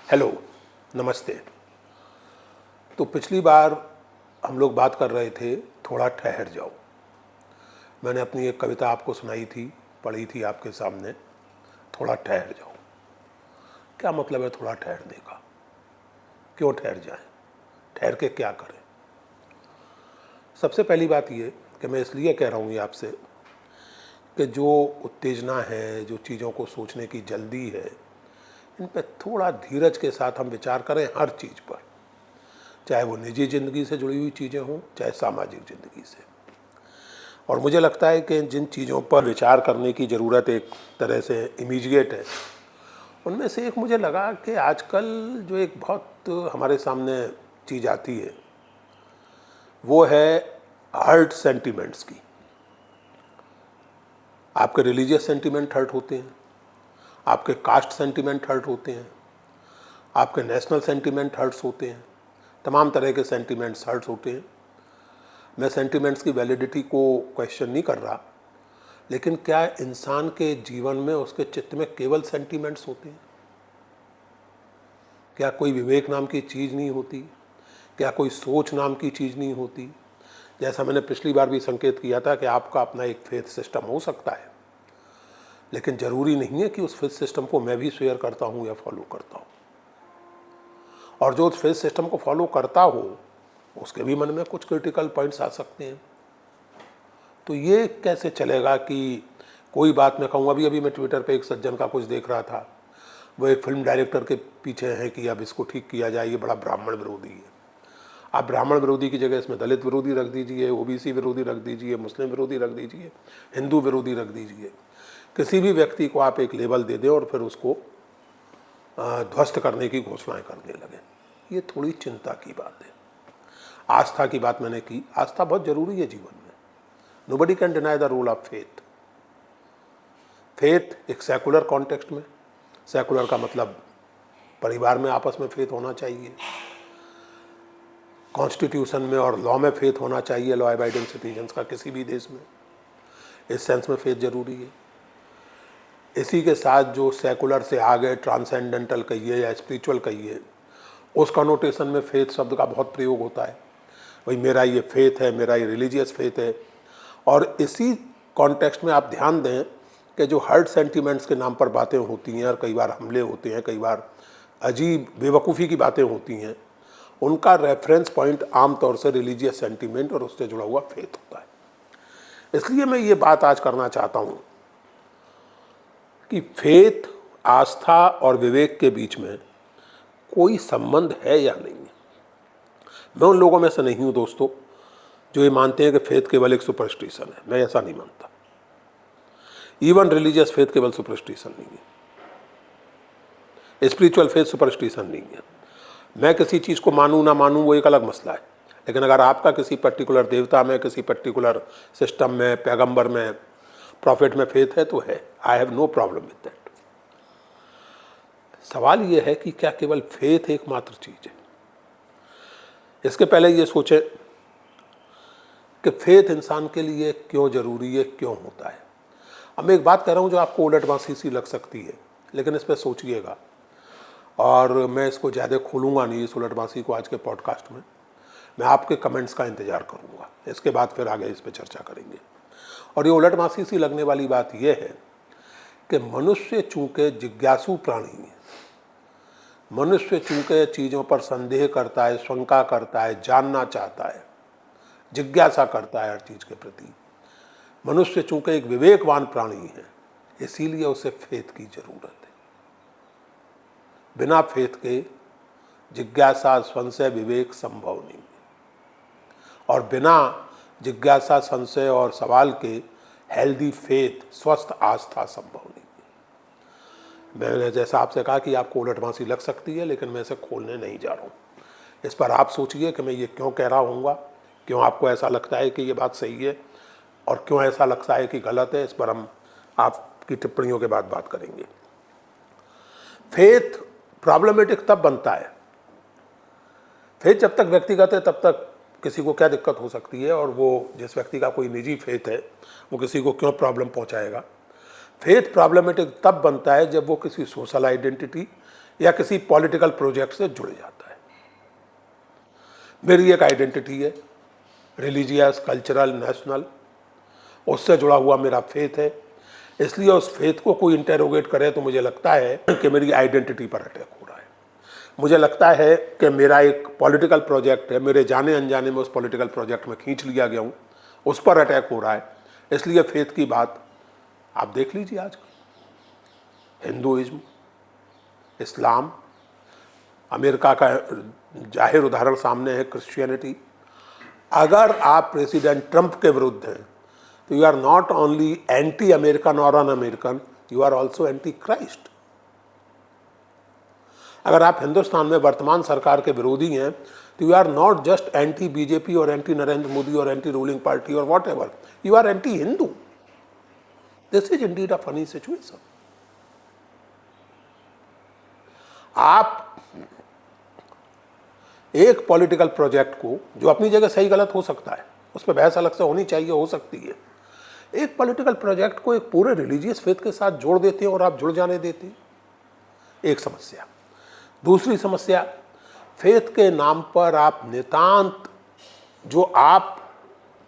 Hello, नमस्ते। तो पिछली बार हम लोग बात कर रहे थे थोड़ा ठहर जाओ। मैंने अपनी एक कविता आपको सुनाई थी, पढ़ी थी आपके सामने, थोड़ा ठहर जाओ। क्या मतलब है थोड़ा ठहरने का? क्यों ठहर जाएं? ठहर के क्या करें? सबसे पहली बात ये कि मैं इसलिए कह रहा हूँ ये आपसे कि जो उत्तेजना है, जो चीज़ों को सोचने की जल्दी है, इन पर थोड़ा धीरज के साथ हम विचार करें हर चीज़ पर, चाहे वो निजी ज़िंदगी से जुड़ी हुई चीज़ें हों, चाहे सामाजिक ज़िंदगी से। और मुझे लगता है कि जिन चीज़ों पर विचार करने की ज़रूरत एक तरह से इमीडिएट है, उनमें से एक मुझे लगा कि आजकल जो एक बहुत हमारे सामने चीज़ आती है वो है हर्ट सेंटिमेंट्स की। आपके रिलीजियस सेंटिमेंट हर्ट होते हैं, आपके कास्ट सेंटिमेंट हर्ट होते हैं, आपके नेशनल सेंटिमेंट हर्ट्स होते हैं, तमाम तरह के सेंटिमेंट्स हर्ट्स होते हैं। मैं सेंटिमेंट्स की वैलिडिटी को क्वेश्चन नहीं कर रहा, लेकिन क्या इंसान के जीवन में, उसके चित्त में केवल सेंटिमेंट्स होते हैं? क्या कोई विवेक नाम की चीज़ नहीं होती? क्या कोई सोच नाम की चीज़ नहीं होती? जैसा मैंने पिछली बार भी संकेत किया था कि आपका अपना एक फेथ सिस्टम हो सकता है, लेकिन ज़रूरी नहीं है कि उस फेथ सिस्टम को मैं भी शेयर करता हूँ या फॉलो करता हूँ। और जो उस फेथ सिस्टम को फॉलो करता हो, उसके भी मन में कुछ क्रिटिकल पॉइंट्स आ सकते हैं। तो ये कैसे चलेगा कि कोई बात मैं कहूँ? अभी मैं ट्विटर पे एक सज्जन का कुछ देख रहा था, वो एक फिल्म डायरेक्टर के पीछे है कि अब इसको ठीक किया जाए, ये बड़ा ब्राह्मण विरोधी है। आप ब्राह्मण विरोधी की जगह इसमें दलित विरोधी रख दीजिए, ओबीसी विरोधी रख दीजिए, मुस्लिम विरोधी रख दीजिए, हिंदू विरोधी रख दीजिए। किसी भी व्यक्ति को आप एक लेबल दे दें और फिर उसको ध्वस्त करने की घोषणाएं करने लगें, ये थोड़ी चिंता की बात है। आस्था की बात मैंने की, आस्था बहुत ज़रूरी है जीवन में। Nobody can deny the role of faith. Faith एक सेकुलर कॉन्टेक्स्ट में, सेकुलर का मतलब परिवार में आपस में फेथ होना चाहिए, कॉन्स्टिट्यूशन में और लॉ में फेथ होना चाहिए, लॉ अबाइडिंग सिटीजन्स का किसी भी देश में। इस सेंस में फेथ ज़रूरी है। इसी के साथ जो सेकुलर से आगे ट्रांसेंडेंटल कहिए या स्पिरिचुअल कहिए, उस कनोटेशन में फेथ शब्द का बहुत प्रयोग होता है। भाई मेरा ये फेथ है, मेरा ये रिलीजियस फेथ है। और इसी कॉन्टेक्स्ट में आप ध्यान दें कि जो हर्ट सेंटिमेंट्स के नाम पर बातें होती हैं और कई बार हमले होते हैं, कई बार अजीब बेवकूफ़ी की बातें होती हैं, उनका रेफरेंस पॉइंट आमतौर से रिलीजियस सेंटिमेंट और उससे जुड़ा हुआ फेथ होता है। इसलिए मैं ये बात आज करना चाहता हूँ कि फेथ, आस्था और विवेक के बीच में कोई संबंध है या नहीं है। मैं उन लोगों में से नहीं हूँ दोस्तों जो ये मानते हैं कि फेथ केवल एक सुपरस्टिशन है। मैं ऐसा नहीं मानता। इवन रिलीजियस फेथ केवल सुपरस्टिशन नहीं है, स्पिरिचुअल फेथ सुपरस्टिशन नहीं है। मैं किसी चीज़ को मानूँ ना मानूँ वो एक अलग मसला है, लेकिन अगर आपका किसी पर्टिकुलर देवता में, किसी पर्टिकुलर सिस्टम में, पैगंबर में, प्रॉफिट में फेथ है तो है। I have no problem with that. सवाल ये है कि क्या केवल फेथ एकमात्र चीज़ है? इसके पहले ये सोचें कि फेथ इंसान के लिए क्यों ज़रूरी है, क्यों होता है। अब मैं एक बात कह रहा हूँ जो आपको उलटवासी सी लग सकती है, लेकिन इस पर सोचिएगा। और मैं इसको ज़्यादा खोलूँगा नहीं, इस उलटवासी को आज के पॉडकास्ट में। मैं आपके कमेंट्स का इंतज़ार करूँगा, इसके बाद फिर आगे इस पर चर्चा करेंगे। और ये उलटवासी सी लगने वाली बात यह है कि मनुष्य चूँकि जिज्ञासु प्राणी है, मनुष्य चूँकि चीज़ों पर संदेह करता है, शंका करता है, जानना चाहता है, जिज्ञासा करता है हर चीज़ के प्रति, मनुष्य चूँकि एक विवेकवान प्राणी है, इसीलिए उसे फेथ की ज़रूरत है। बिना फेथ के जिज्ञासा, संशय, विवेक संभव नहीं है। और बिना जिज्ञासा, संशय और सवाल के हेल्दी फेथ, स्वस्थ आस्था संभव नहीं है। मैंने जैसा आपसे कहा कि आपको उलटवासी लग सकती है, लेकिन मैं इसे खोलने नहीं जा रहा हूँ। इस पर आप सोचिए कि मैं ये क्यों कह रहा हूँगा, क्यों आपको ऐसा लगता है कि ये बात सही है और क्यों ऐसा लगता है कि गलत है। इस पर हम आपकी टिप्पणियों के बाद बात करेंगे। फेथ प्रॉब्लमेटिक तब बनता है, फेथ जब तक व्यक्तिगत है तब तक किसी को क्या दिक्कत हो सकती है, और वो जिस व्यक्ति का कोई निजी फेथ है वो किसी को क्यों प्रॉब्लम पहुंचाएगा। फेथ प्रॉब्लमेटिक तब बनता है जब वो किसी सोशल आइडेंटिटी या किसी पॉलिटिकल प्रोजेक्ट से जुड़ जाता है। मेरी एक आइडेंटिटी है, रिलीजियस, कल्चरल, नेशनल, उससे जुड़ा हुआ मेरा फेथ है। इसलिए उस फेथ को कोई इंटेरोगेट करे तो मुझे लगता है कि मेरी आइडेंटिटी पर अटैक हो रहा है। मुझे लगता है कि मेरा एक पॉलिटिकल प्रोजेक्ट है, मेरे जाने अनजाने में उस पॉलिटिकल प्रोजेक्ट में खींच लिया गया हूँ, उस पर अटैक हो रहा है। इसलिए फेथ की बात आप देख लीजिए, आज हिंदुइज्म, इस्लाम, अमेरिका का जाहिर उदाहरण सामने है क्रिश्चियनिटी। अगर आप प्रेसिडेंट ट्रंप के विरुद्ध हैं तो you are not only anti American और un American, you are also anti Christ. अगर आप हिंदुस्तान में वर्तमान सरकार के विरोधी हैं तो you are not just anti BJP और एंटी नरेंद्र मोदी और एंटी रूलिंग पार्टी और whatever, you are anti Hindu. This is indeed a funny situation. आप एक पॉलिटिकल प्रोजेक्ट को, जो अपनी जगह सही गलत हो सकता है, उस पर बहस अलग से होनी चाहिए, हो सकती है, एक पॉलिटिकल प्रोजेक्ट को एक पूरे रिलीजियस फेथ के साथ जोड़ देते हैं और आप जुड़ जाने देते हैं। एक समस्या। दूसरी समस्या, फेथ के नाम पर आप नितांत जो आप,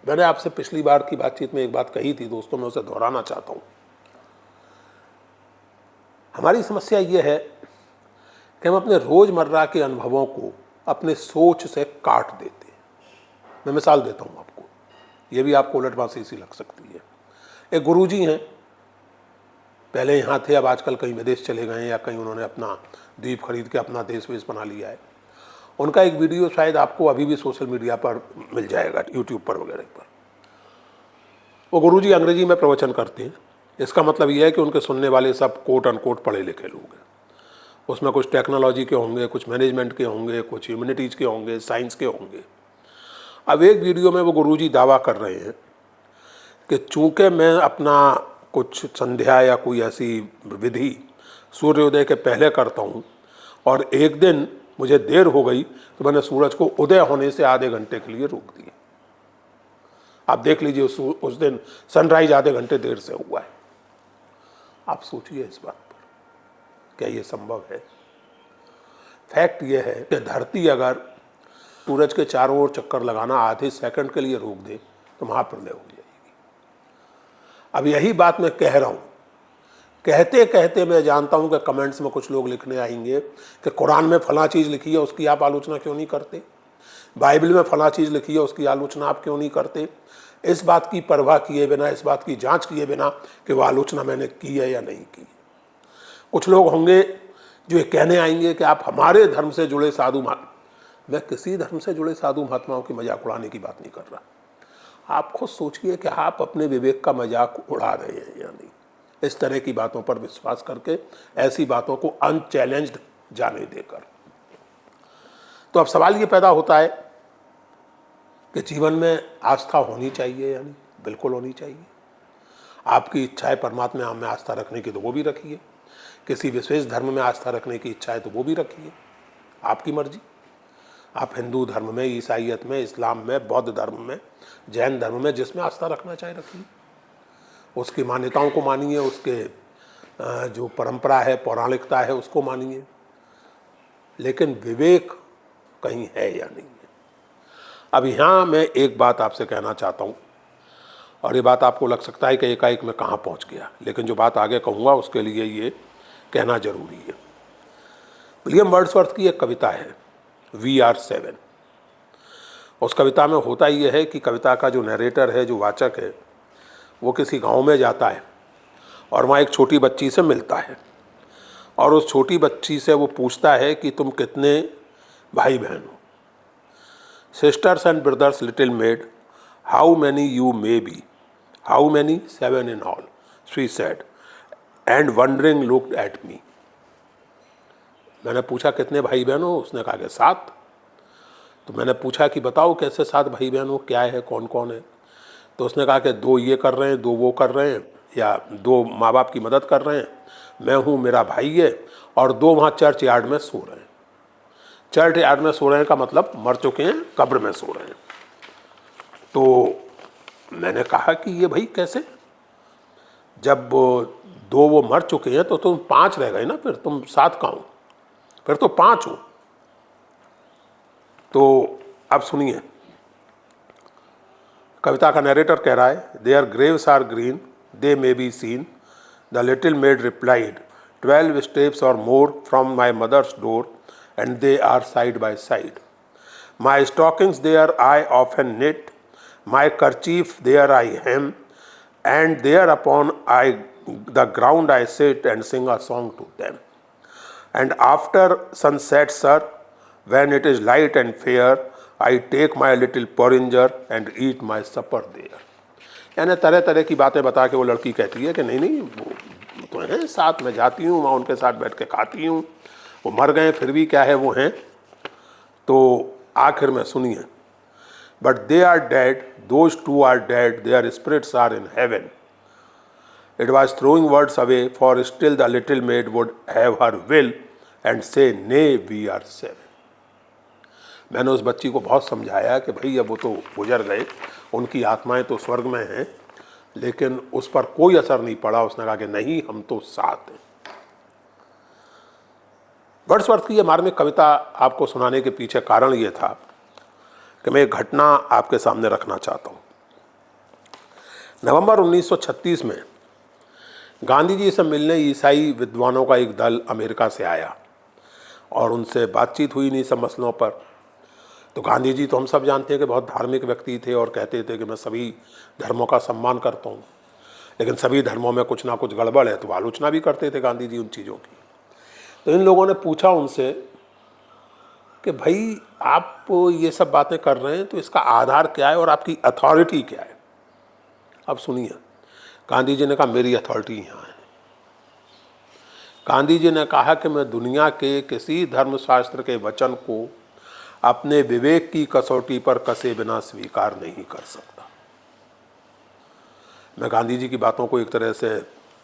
मैंने आपसे पिछली बार की बातचीत में एक बात कही थी दोस्तों, मैं उसे दोहराना चाहता हूं। हमारी समस्या यह है कि हम अपने रोजमर्रा के अनुभवों को अपने सोच से काट देते हैं। मैं मिसाल देता हूं आपको, यह भी आपको उलटबांसी सी लग सकती है। एक गुरुजी हैं, पहले यहाँ थे, अब आजकल कहीं विदेश चले गए हैं या कहीं उन्होंने अपना द्वीप खरीद के अपना देश वेश बना लिया है। उनका एक वीडियो शायद आपको अभी भी सोशल मीडिया पर मिल जाएगा, यूट्यूब पर वगैरह पर। वो गुरुजी अंग्रेजी में प्रवचन करते हैं। इसका मतलब यह है कि उनके सुनने वाले सब कोट अनकोट पढ़े लिखे लोग हैं। उसमें कुछ टेक्नोलॉजी के होंगे, कुछ मैनेजमेंट के होंगे, कुछ ह्यूमैनिटीज़ के होंगे, साइंस के होंगे। अब एक वीडियो में वो गुरुजी दावा कर रहे हैं कि चूँकि मैं अपना कुछ संध्या या कोई ऐसी विधि सूर्योदय के पहले करता हूँ और एक दिन मुझे देर हो गई तो मैंने सूरज को उदय होने से आधे घंटे के लिए रोक दिया। आप देख लीजिए उस दिन सनराइज आधे घंटे देर से हुआ है। आप सोचिए इस बात पर, क्या ये संभव है? फैक्ट ये है कि धरती अगर सूरज के चारों ओर चक्कर लगाना आधे सेकंड के लिए रोक दे तो महाप्रलय हो जाएगी। अब यही बात मैं कह रहा हूँ, कहते कहते मैं जानता हूँ कि कमेंट्स में कुछ लोग लिखने आएंगे कि कुरान में फला चीज़ लिखी है उसकी आप आलोचना क्यों नहीं करते, बाइबल में फला चीज़ लिखी है उसकी आलोचना आप क्यों नहीं करते। इस बात की परवाह किए बिना, इस बात की जांच किए बिना कि वह आलोचना मैंने की है या नहीं की। कुछ लोग होंगे जो ये कहने आएंगे कि आप हमारे धर्म से जुड़े साधु महात्मा, मैं किसी धर्म से जुड़े साधु महात्माओं की मजाक उड़ाने की बात नहीं कर रहा। आप खुद सोचिए कि आप अपने विवेक का मजाक उड़ा रहे हैं या नहीं, इस तरह की बातों पर विश्वास करके, ऐसी बातों को अनचैलेंज्ड जाने देकर। तो अब सवाल ये पैदा होता है कि जीवन में आस्था होनी चाहिए या नहीं? बिल्कुल होनी चाहिए। आपकी इच्छा है परमात्मा में आस्था रखने की तो वो भी रखिए, किसी विशेष धर्म में आस्था रखने की इच्छा है तो वो भी रखिए, आपकी मर्जी। आप हिंदू धर्म में, ईसाइयत में, इस्लाम में, बौद्ध धर्म में, जैन धर्म में, जिसमें आस्था रखना चाहे रखिए, उसकी मान्यताओं को मानिए, उसके जो परंपरा है, पौराणिकता है, उसको मानिए, लेकिन विवेक कहीं है या नहीं है। अब यहाँ मैं एक बात आपसे कहना चाहता हूँ, और ये बात आपको लग सकता है कि एकाएक मैं कहाँ पहुँच गया, लेकिन जो बात आगे कहूँगा उसके लिए ये कहना जरूरी है। विलियम वर्ड्सवर्थ की एक कविता है VR7। उस कविता में होता ये है कि कविता का जो नरेटर है, जो वाचक है, वो किसी गांव में जाता है और वहाँ एक छोटी बच्ची से मिलता है और उस छोटी बच्ची से वो पूछता है कि तुम कितने भाई बहन हो। Sisters and brothers little made, how many you may be, how many, 7 in all, she said, and wondering looked at me. मैंने पूछा कितने भाई बहन हो, उसने कहा कि 7। तो मैंने पूछा कि बताओ कैसे 7 भाई बहन हो, क्या है, कौन कौन है। तो उसने कहा कि 2 ये कर रहे हैं, 2 वो कर रहे हैं, या 2 माँ बाप की मदद कर रहे हैं, मैं हूँ, मेरा भाई है, और 2 वहाँ चर्च यार्ड में सो रहे हैं। चर्च यार्ड में सो रहे हैं का मतलब मर चुके हैं, कब्र में सो रहे हैं। तो मैंने कहा कि ये भाई कैसे, जब 2 वो मर चुके हैं तो तुम 5 रह गए ना, फिर तुम 7 कहाँ हो। फिर तो 5 हो। तो अब सुनिए, कविता का नरेटर कह रहा है, their graves are green, they may be seen, the little maid replied, 12 steps or more from my mother's door, and they are side by side. My stockings there I often knit, my kerchief there I hem, and thereupon the ground I sit and sing a song to them. And after sunset, sir, when it is light and fair, I take my little porringer and eat my supper there. यानी तरह तरह की बातें बता के वो लड़की कहती है कि नहीं नहीं वो तो हैं, साथ में जाती हूँ, मैं उनके साथ बैठ के खाती हूँ, वो मर गए फिर भी क्या है वो हैं. तो आखिर में सुनिए, but they are dead, those two are dead, their spirits are in heaven. It was throwing words away, for still the little maid would have her will and say, nay, we are 7. मैंने उस बच्ची को बहुत समझाया कि भाई अब वो तो गुजर गए, उनकी आत्माएं तो स्वर्ग में हैं, लेकिन उस पर कोई असर नहीं पड़ा. उसने कहा कि नहीं, हम तो 7 हैं. वर्ड्सवर्थ की ये मार्मिक कविता आपको सुनाने के पीछे कारण ये था कि मैं एक घटना आपके सामने रखना चाहता हूँ. नवंबर 1936 में गांधी जी से मिलने ईसाई विद्वानों का एक दल अमेरिका से आया और उनसे बातचीत हुई नहीं सब मसलों पर. तो गांधी जी तो हम सब जानते हैं कि बहुत धार्मिक व्यक्ति थे और कहते थे कि मैं सभी धर्मों का सम्मान करता हूँ, लेकिन सभी धर्मों में कुछ ना कुछ गड़बड़ है, तो आलोचना भी करते थे गांधी जी उन चीज़ों की. तो इन लोगों ने पूछा उनसे कि भाई आप ये सब बातें कर रहे हैं तो इसका आधार क्या है और आपकी अथॉरिटी क्या है. अब सुनिए, गांधी जी ने कहा मेरी अथॉरिटी यहाँ है. गांधी जी ने कहा कि मैं दुनिया के किसी धर्मशास्त्र के वचन को अपने विवेक की कसौटी पर कसे बिना स्वीकार नहीं कर सकता. मैं गांधी जी की बातों को एक तरह से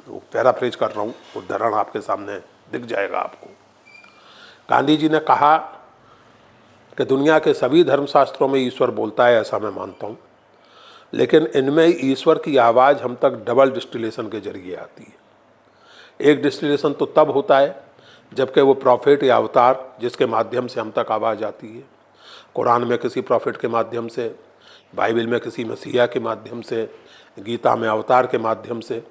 पैराफ्रेज कर रहा हूँ, उदाहरण आपके सामने दिख जाएगा आपको. गांधी जी ने कहा कि दुनिया के सभी धर्मशास्त्रों में ईश्वर बोलता है, ऐसा मैं मानता हूँ, लेकिन इनमें ईश्वर की आवाज़ हम तक डबल डिस्टिलेशन के जरिए आती है. एक डिस्टिलेशन तो तब होता है जबकि वो प्रॉफिट या अवतार जिसके माध्यम से हम तक आवाज़ आती है, कुरान में किसी प्रॉफिट के माध्यम से, बाइबल में किसी मसीहा के माध्यम से, गीता में अवतार के माध्यम से,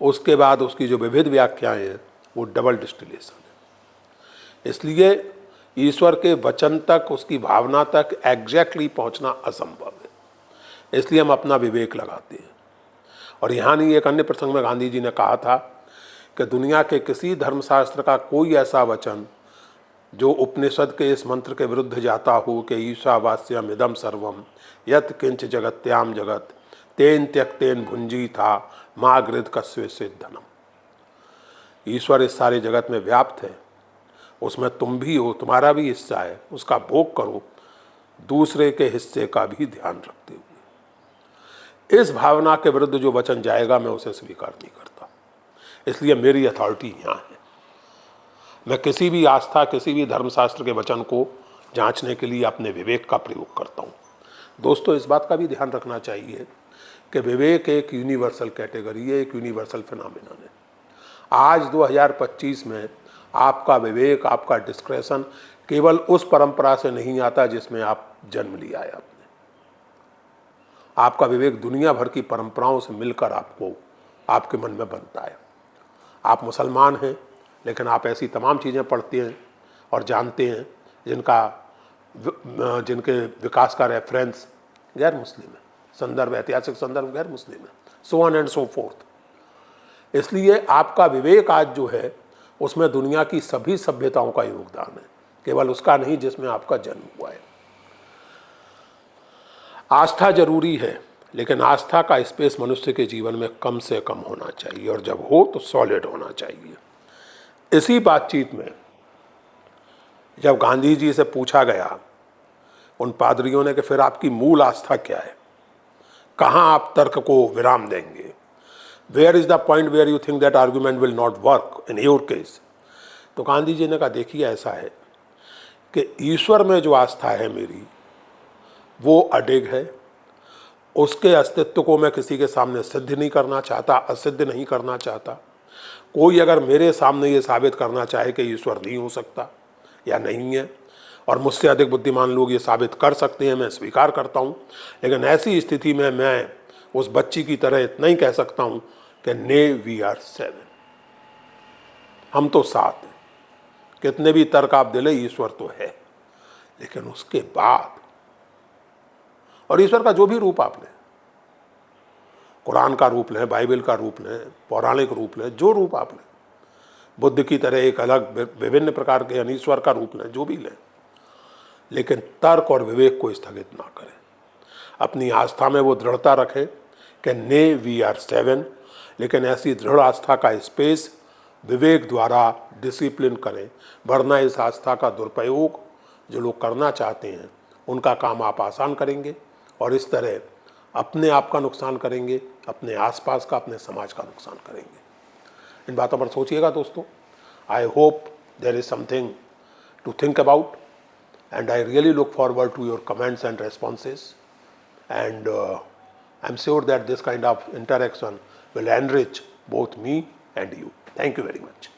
उसके बाद उसकी जो विविध व्याख्याएँ हैं वो डबल डिस्टिलेशन है. इसलिए ईश्वर के वचन तक, उसकी भावना तक एग्जैक्टली पहुंचना असंभव है. इसलिए हम अपना विवेक लगाते हैं. और यहाँ नहीं, एक अन्य प्रसंग में गांधी जी ने कहा था कि दुनिया के किसी धर्मशास्त्र का कोई ऐसा वचन जो उपनिषद के इस मंत्र के विरुद्ध जाता हो कि ईशावास्यम इदम सर्वम यत् किंच जगत्याम जगत तेन त्यक्तेन भुंजी था माँ गृध कस्वे सिद्धनम. ईश्वर इस सारे जगत में व्याप्त है, उसमें तुम भी हो, तुम्हारा भी हिस्सा है, उसका भोग करो, दूसरे के हिस्से का भी ध्यान रखते हुए. इस भावना के विरुद्ध जो वचन जाएगा मैं उसे स्वीकार नहीं करता. इसलिए मेरी अथॉरिटी यहाँ है. मैं किसी भी आस्था, किसी भी धर्मशास्त्र के वचन को जांचने के लिए अपने विवेक का प्रयोग करता हूँ. दोस्तों, इस बात का भी ध्यान रखना चाहिए कि विवेक एक यूनिवर्सल कैटेगरी है, एक यूनिवर्सल फिनोमेनन है. आज 2025 में आपका विवेक, आपका डिस्क्रेशन केवल उस परंपरा से नहीं आता जिसमें आप जन्म लिया है आपने. आपका विवेक दुनिया भर की परंपराओं से मिलकर आपको, आपके मन में बनता है. आप मुसलमान हैं, लेकिन आप ऐसी तमाम चीज़ें पढ़ते हैं और जानते हैं जिनके विकास का रेफरेंस गैर मुस्लिम है, संदर्भ, ऐतिहासिक संदर्भ गैर मुस्लिम है, so on and so fourth. इसलिए आपका विवेक आज जो है उसमें दुनिया की सभी सभ्यताओं का योगदान है, केवल उसका नहीं जिसमें आपका जन्म हुआ है. आस्था जरूरी है, लेकिन आस्था का स्पेस मनुष्य के जीवन में कम से कम होना चाहिए, और जब हो तो सॉलिड होना चाहिए. इसी बातचीत में जब गांधी जी से पूछा गया उन पादरियों ने कि फिर आपकी मूल आस्था क्या है, कहाँ आप तर्क को विराम देंगे, where is the point where you think that argument will not work in your case. तो गांधी जी ने कहा देखिए ऐसा है कि ईश्वर में जो आस्था है मेरी वो अडिग है. उसके अस्तित्व को मैं किसी के सामने सिद्ध नहीं करना चाहता, असिद्ध नहीं करना चाहता. कोई अगर मेरे सामने ये साबित करना चाहे कि ईश्वर नहीं हो सकता या नहीं है, और मुझसे अधिक बुद्धिमान लोग ये साबित कर सकते हैं, मैं स्वीकार करता हूँ। लेकिन ऐसी स्थिति में मैं उस बच्ची की तरह इतना ही कह सकता हूँ कि ने वी आर 7, हम तो 7 हैं। कितने भी तर्क आप दिले, ईश्वर तो है, लेकिन उसके बाद, और ईश्वर का जो भी रूप आप लें, कुरान का रूप लें, बाइबल का रूप लें, पौराणिक रूप लें, जो रूप आप लें, बुद्ध की तरह एक अलग विभिन्न प्रकार के अनीश्वर का रूप लें, जो भी लें, लेकिन तर्क और विवेक को स्थगित ना करें। अपनी आस्था में वो दृढ़ता रखें कि ने वी आर 7, लेकिन ऐसी दृढ़ आस्था का स्पेस विवेक द्वारा डिसिप्लिन करें, वरना इस आस्था का दुरुपयोग जो लोग करना चाहते हैं उनका काम आप आसान करेंगे, और इस तरह अपने आप का नुकसान करेंगे, अपने आसपास का, अपने समाज का नुकसान करेंगे। इन बातों पर सोचिएगा दोस्तों। I hope there is something to think about, and I really look forward to your comments and responses, and I'm sure that this kind of interaction will enrich both me and you. Thank you very much.